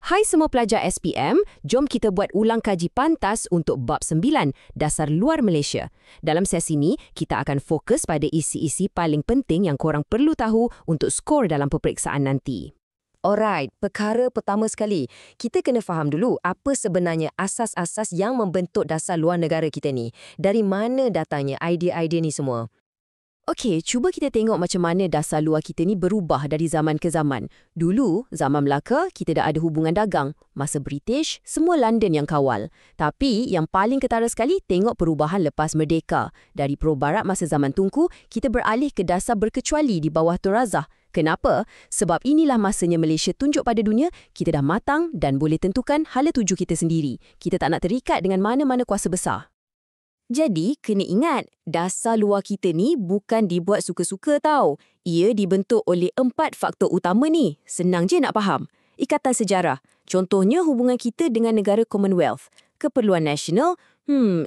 Hai semua pelajar SPM, jom kita buat ulang kaji pantas untuk bab 9, Dasar Luar Malaysia. Dalam sesi ini, kita akan fokus pada isi-isi paling penting yang korang perlu tahu untuk skor dalam peperiksaan nanti. Alright, perkara pertama sekali, kita kena faham dulu apa sebenarnya asas-asas yang membentuk dasar luar negara kita ni. Dari mana datangnya idea-idea ni semua? Okey, cuba kita tengok macam mana dasar luar kita ni berubah dari zaman ke zaman. Dulu, zaman Melaka, kita dah ada hubungan dagang. Masa British, semua London yang kawal. Tapi yang paling ketara sekali, tengok perubahan lepas merdeka. Dari Pro-Barat masa zaman Tunku, kita beralih ke dasar berkecuali di bawah Tun Razak. Kenapa? Sebab inilah masanya Malaysia tunjuk pada dunia, kita dah matang dan boleh tentukan hala tuju kita sendiri. Kita tak nak terikat dengan mana-mana kuasa besar. Jadi, kena ingat, dasar luar kita ni bukan dibuat suka-suka tau. Ia dibentuk oleh 4 faktor utama ni. Senang je nak faham. Ikatan sejarah. Contohnya hubungan kita dengan negara Commonwealth. Keperluan nasional,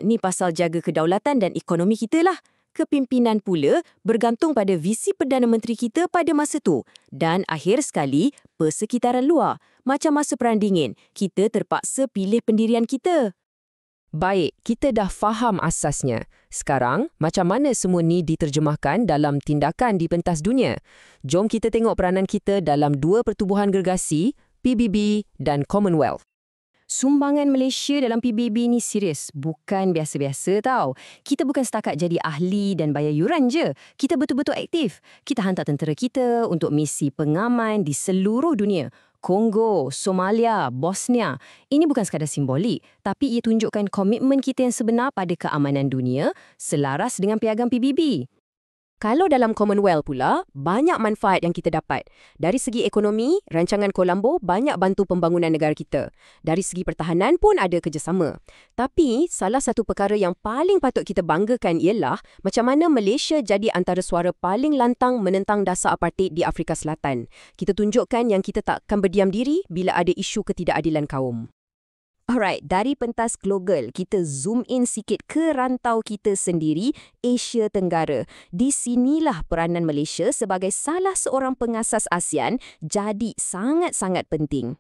ni pasal jaga kedaulatan dan ekonomi kita lah. Kepimpinan pula bergantung pada visi Perdana Menteri kita pada masa tu. Dan akhir sekali, persekitaran luar. Macam masa Perang Dingin, kita terpaksa pilih pendirian kita. Baik, kita dah faham asasnya. Sekarang, macam mana semua ni diterjemahkan dalam tindakan di pentas dunia? Jom kita tengok peranan kita dalam 2 pertubuhan gergasi, PBB dan Commonwealth. Sumbangan Malaysia dalam PBB ni serius, bukan biasa-biasa tau. Kita bukan setakat jadi ahli dan bayar yuran je. Kita betul-betul aktif. Kita hantar tentera kita untuk misi pengaman di seluruh dunia. Kongo, Somalia, Bosnia. Ini bukan sekadar simbolik, tapi ia tunjukkan komitmen kita yang sebenar pada keamanan dunia selaras dengan piagam PBB. Kalau dalam Commonwealth pula, banyak manfaat yang kita dapat. Dari segi ekonomi, rancangan Colombo banyak bantu pembangunan negara kita. Dari segi pertahanan pun ada kerjasama. Tapi, salah satu perkara yang paling patut kita banggakan ialah macam mana Malaysia jadi antara suara paling lantang menentang dasar apartheid di Afrika Selatan. Kita tunjukkan yang kita takkan berdiam diri bila ada isu ketidakadilan kaum. Alright, dari pentas global, kita zoom in sikit ke rantau kita sendiri, Asia Tenggara. Di sinilah peranan Malaysia sebagai salah seorang pengasas ASEAN jadi sangat-sangat penting.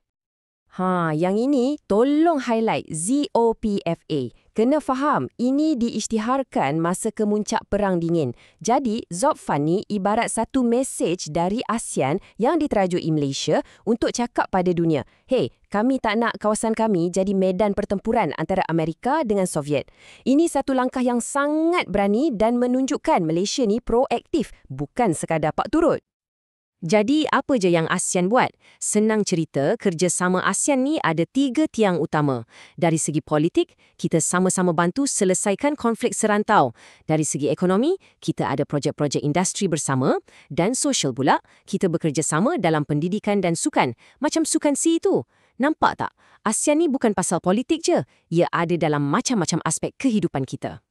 Yang ini tolong highlight ZOPFA. Kena faham, ini diisytiharkan masa kemuncak Perang Dingin. Jadi, ZOPFA ni ibarat satu mesej dari ASEAN yang diterajui Malaysia untuk cakap pada dunia. Hey, kami tak nak kawasan kami jadi medan pertempuran antara Amerika dengan Soviet. Ini satu langkah yang sangat berani dan menunjukkan Malaysia ni proaktif, bukan sekadar pak turut. Jadi, apa je yang ASEAN buat? Senang cerita, kerjasama ASEAN ni ada 3 tiang utama. Dari segi politik, kita sama-sama bantu selesaikan konflik serantau. Dari segi ekonomi, kita ada projek-projek industri bersama. Dan sosial pula, kita bekerjasama dalam pendidikan dan sukan. Macam Sukan C itu. Nampak tak? ASEAN ni bukan pasal politik je. Ia ada dalam macam-macam aspek kehidupan kita.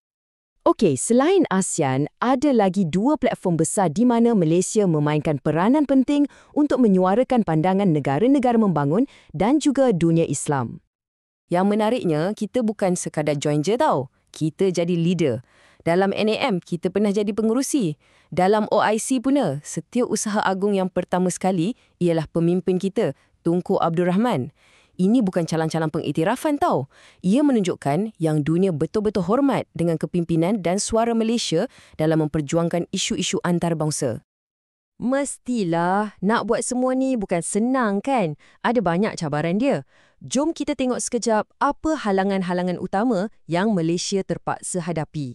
Okey, selain ASEAN, ada lagi 2 platform besar di mana Malaysia memainkan peranan penting untuk menyuarakan pandangan negara-negara membangun dan juga dunia Islam. Yang menariknya, kita bukan sekadar join je tau. Kita jadi leader. Dalam NAM, kita pernah jadi pengerusi. Dalam OIC pula, Setiausaha Agung yang pertama sekali ialah pemimpin kita, Tunku Abdul Rahman. Ini bukan calang-calang pengiktirafan tau. Ia menunjukkan yang dunia betul-betul hormat dengan kepimpinan dan suara Malaysia dalam memperjuangkan isu-isu antarabangsa. Mestilah, nak buat semua ni bukan senang kan? Ada banyak cabaran dia. Jom kita tengok sekejap apa halangan-halangan utama yang Malaysia terpaksa hadapi.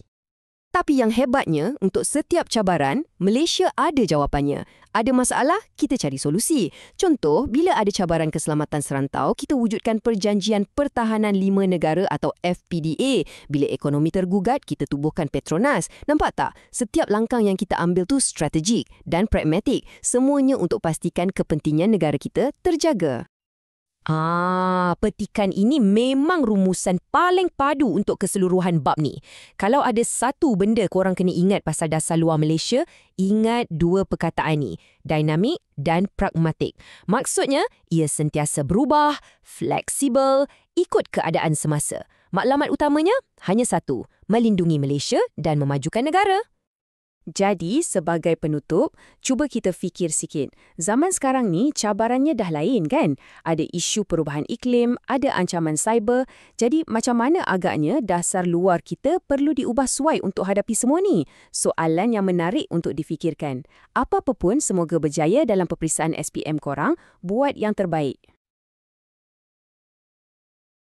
Tapi yang hebatnya, untuk setiap cabaran, Malaysia ada jawapannya. Ada masalah, kita cari solusi. Contoh, bila ada cabaran keselamatan serantau, kita wujudkan Perjanjian Pertahanan 5 Negara atau FPDA. Bila ekonomi tergugat, kita tubuhkan Petronas. Nampak tak? Setiap langkah yang kita ambil tu strategik dan pragmatik. Semuanya untuk pastikan kepentingan negara kita terjaga. Petikan ini memang rumusan paling padu untuk keseluruhan bab ni. Kalau ada satu benda korang kena ingat pasal dasar luar Malaysia, ingat 2 perkataan ni, dinamik dan pragmatik. Maksudnya, ia sentiasa berubah, fleksibel, ikut keadaan semasa. Maklumat utamanya hanya satu, melindungi Malaysia dan memajukan negara. Jadi, sebagai penutup, cuba kita fikir sikit. Zaman sekarang ni, cabarannya dah lain kan? Ada isu perubahan iklim, ada ancaman cyber. Jadi, macam mana agaknya dasar luar kita perlu diubah suai untuk hadapi semua ni? Soalan yang menarik untuk difikirkan. Apa-apa pun, semoga berjaya dalam peperiksaan SPM korang. Buat yang terbaik.